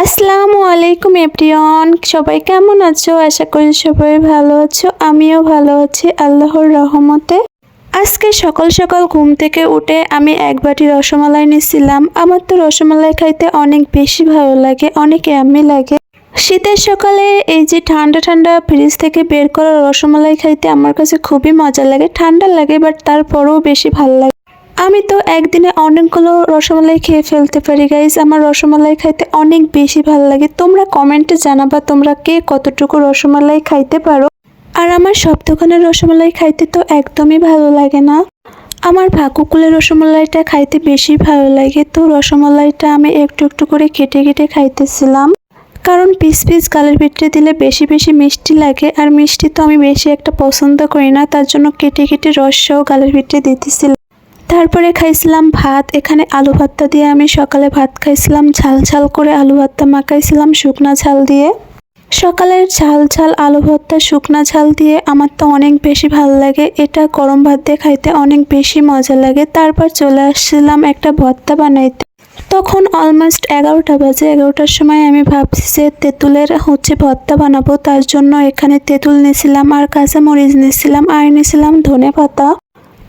আসসালামু আলাইকুম এভরিওয়ান, সবাই কেমন আছো? আশা করি সবাই ভালো আছো। আমিও ভালো আছি আল্লাহর রহমতে। আজকে সকাল সকাল ঘুম থেকে উঠে আমি এক বাটি রসমালাই নিয়েছিলাম। আমার তো রসমালাই খাইতে অনেক বেশি ভালো লাগে, অনেক ইয়াম্মি লাগে। শীতের সকালে এই যে ঠান্ডা ঠান্ডা ফ্রিজ থেকে বের করা রসমালাই খাইতে আমার কাছে খুবই মজা লাগে। ঠান্ডা লাগে বাট তারপরেও বেশি ভালো লাগে। আমি তো একদিনে অনেকগুলো রসমালাই খেয়ে ফেলতে পারি গাইস। আমার রসমালাই খাইতে অনেক বেশি ভালো লাগে। তোমরা কমেন্টে জানাবা তোমরা কে কতটুকু রসমালাই খাইতে পারো। আর আমার সব দোকানের রসমালাই খাইতে তো একদমই ভালো লাগে না। আমার ভাগ্যকুলের রসমালাইটা খাইতে বেশি ভালো লাগে। তো রসমালাইটা আমি একটু একটু করে কেটে কেটে খাইতেছিলাম, কারণ পিস পিস গালের ভিতরে দিলে বেশি বেশি মিষ্টি লাগে। আর মিষ্টি তো আমি বেশি একটা পছন্দ করি না, তার জন্য কেটে কেটে রসটাও গালের ভিতরে দিতেছিলাম। তারপরে খাইছিলাম ভাত। এখানে আলু ভর্তা দিয়ে আমি সকালে ভাত খাইছিলাম। ঝাল ঝাল করে আলু ভর্তা মাখাইছিলাম শুকনা ঝাল দিয়ে। সকালের ঝাল ঝাল আলু ভর্তা শুকনা ঝাল দিয়ে আমার তো অনেক বেশি ভালো লাগে। এটা গরম ভাত দিয়ে খাইতে অনেক বেশি মজা লাগে। তারপর চলে আসছিলাম একটা ভর্তা বানাইতে। তখন অলমোস্ট 11টা বাজে। 11টার সময় আমি ভাবছি যে তেঁতুলের ভর্তা বানাবো। তার জন্য এখানে তেঁতুল নিয়েছিলাম আর কাঁচামরিচ নিয়েছিলাম আর নিয়েছিলাম ধনেপাতা।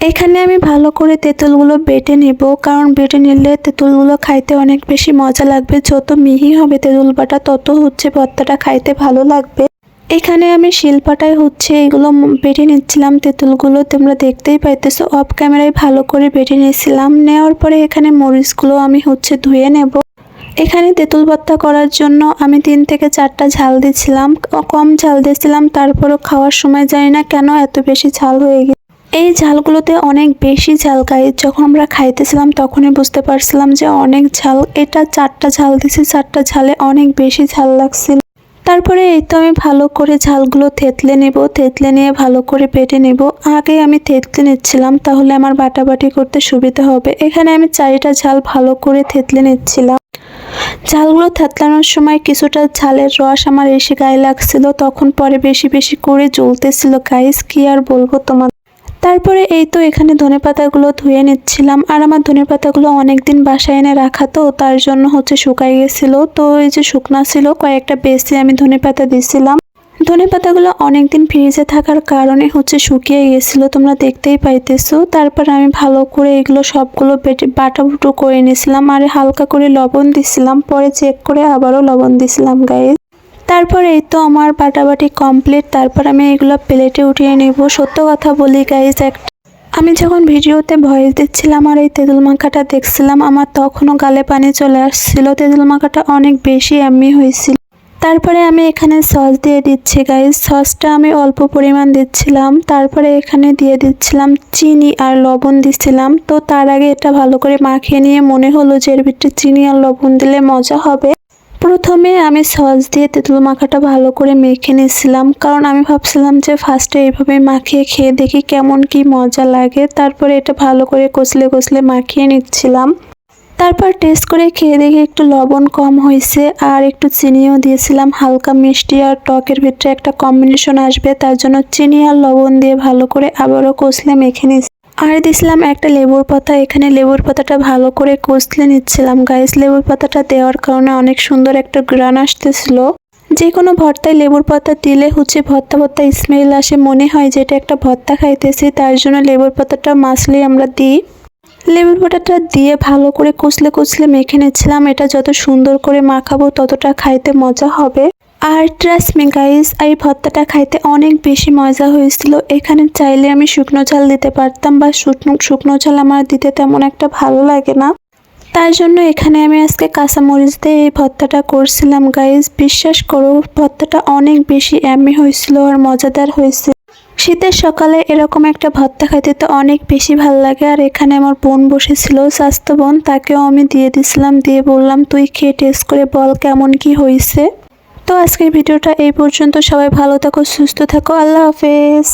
এখানে আমি ভালো করে তেঁতুলগুলো বেটে নিব, কারণ বেটে নিলে তেঁতুলগুলো খাইতে অনেক বেশি মজা লাগবে। যত মিহি হবে তেঁতুল বাটা তত ভর্তাটা খাইতে ভালো লাগবে। এখানে আমি শিলপাটায় এগুলো বেটে নিচ্ছিলাম তেঁতুলগুলো। তোমরা দেখতেই পাইতেছো, অফ ক্যামেরায় ভালো করে বেটে নিয়েছিলাম। নেওয়ার পরে এখানে মরিচগুলো আমি ধুয়ে নেব। এখানে তেঁতুল ভর্তা করার জন্য আমি 3 থেকে 4টা ঝাল দিয়েছিলাম, কম ঝাল দিয়েছিলাম। তারপরও খাওয়ার সময় জানি না কেন এত বেশি ঝাল হয়ে গেছে। এই ঝালগুলোতে অনেক বেশি ঝাল গাইস। যখন আমরা খাইতেছিলাম তখনই বুঝতে পারছিলাম যে অনেক ঝাল। এটা 4টা ঝাল দিছি, 4টা ঝালে অনেক বেশি ঝাল লাগছিল। তারপরে এই তো আমি ভালো করে ঝালগুলো থেতলে নেব। থেতলে নিয়ে ভালো করে বেটে নেব। আগে আমি থেতলে নিচ্ছিলাম, তাহলে আমার বাটাবাটি করতে সুবিধা হবে। এখানে আমি 4টা ঝাল ভালো করে থেতলে নিচ্ছিলাম। ঝালগুলো থেতলানোর সময় কিছুটা ঝালের রস আমার এসে গায়ে লাগছিল, তখন পরে বেশি বেশি করে জ্বলতেছিল গাইস, কি আর বলবো তোমার। তারপরে এই তো এখানে ধনেপাতাগুলো ধুয়ে নিচ্ছিলাম। আর আমার ধনেপাতাগুলো অনেকদিন বাসায় এনে রাখা, তো তার জন্য শুকাই গেছিল। তো এই যে শুকনা ছিল, কয়েকটা বেশি আমি ধনেপাতা দিয়েছিলাম। ধনেপাতাগুলো অনেকদিন ফ্রিজে থাকার কারণে শুকিয়ে গেছিল, তোমরা দেখতেই পাইতেছো। তারপর আমি ভালো করে এগুলো সবগুলো বাটাবুটো করে নিয়েছিলাম আর হালকা করে লবণ দিছিলাম। পরে চেক করে আবারও লবণ দিছিলাম গাইস। তারপর এই তো আমার বাটাবাটি কমপ্লিট। তারপর আমি এগুলো প্লেটে উঠিয়ে নেব। সত্য কথা বলি গাইস, আমি যখন ভিডিওতে ভয়েস দিচ্ছিলাম আর এই তেঁতুল মাখাটা দেখছিলাম, আমার তখনও গালে পানি চলে আসছিল। তেঁতুল মাখাটা অনেক বেশি ইয়াম্মি হয়েছিল। তারপরে আমি এখানে সস দিয়ে দিচ্ছি গাইস। সসটা আমি অল্প পরিমাণ দিচ্ছিলাম। তারপরে এখানে দিয়ে দিচ্ছিলাম চিনি আর লবণ দিচ্ছিলাম। তো তার আগে এটা ভালো করে মাখিয়ে নিয়ে মনে হলো যে এর ভিতরে চিনি আর লবণ দিলে মজা হবে। প্রথমে আমি সস দিয়ে তেঁতুল মাখাটা ভালো করে মেখে নিয়েছিলাম, কারণ আমি ভাবছিলাম যে ফার্স্টে এইভাবে মাখিয়ে খেয়ে দেখি কেমন কি মজা লাগে। তারপরে এটা ভালো করে কষলে কষলে মাখিয়ে নিচ্ছিলাম। তারপর টেস্ট করে খেয়ে দেখি একটু লবণ কম হয়েছে আর একটু চিনিও দিয়েছিলাম। হালকা মিষ্টি আর টকের ভিতরে একটা কম্বিনেশন আসবে, তার জন্য চিনি আর লবণ দিয়ে ভালো করে আবারও কষলে মেখে নিচ্ছি। আর দিয়েছিলাম একটা লেবুর পাতা। এখানে লেবুর পাতাটা ভালো করে কষলে নিচ্ছিলাম গাইস। লেবুর পাতাটা দেওয়ার কারণে অনেক সুন্দর একটা গ্রান আসতেছিল। যে কোনো ভর্তায় লেবুর পাতা দিলে ভর্তা ভর্তা স্মেল আসে, মনে হয় যে এটা একটা ভর্তা খাইতেছি। তার জন্য লেবুর পাতাটা মাছলি আমরা দিই। লেবুর পাতাটা দিয়ে ভালো করে কষলে কষলে মেখে নিচ্ছিলাম। এটা যত সুন্দর করে মাখাবো ততটা খাইতে মজা হবে। আর ট্রাস্ট মি গাইস, এই ভর্তাটা খাইতে অনেক বেশি মজা হয়েছিল। এখানে চাইলে আমি শুকনো ঝাল দিতে পারতাম, বা শুকনো ঝাল আমার দিতে তেমন একটা ভালো লাগে না। তার জন্য এখানে আমি আজকে কাঁচামরিচ দিয়ে এই ভর্তাটা করছিলাম গাইস। বিশ্বাস করো, ভর্তাটা অনেক বেশি ইয়াম্মি হয়েছিল আর মজাদার হয়েছে। শীতের সকালে এরকম একটা ভর্তা খাইতে তো অনেক বেশি ভালো লাগে। আর এখানে আমার বোন বসেছিল, স্বাস্থ্য বোন, তাকেও আমি দিয়ে দিছিলাম। দিয়ে বললাম তুই খেয়ে টেস্ট করে বল কেমন কি হয়েছে। তো আজকের ভিডিওটা এই পর্যন্ত। সবাই ভালো থাকো, সুস্থ থাকো, আল্লাহ হাফেজ।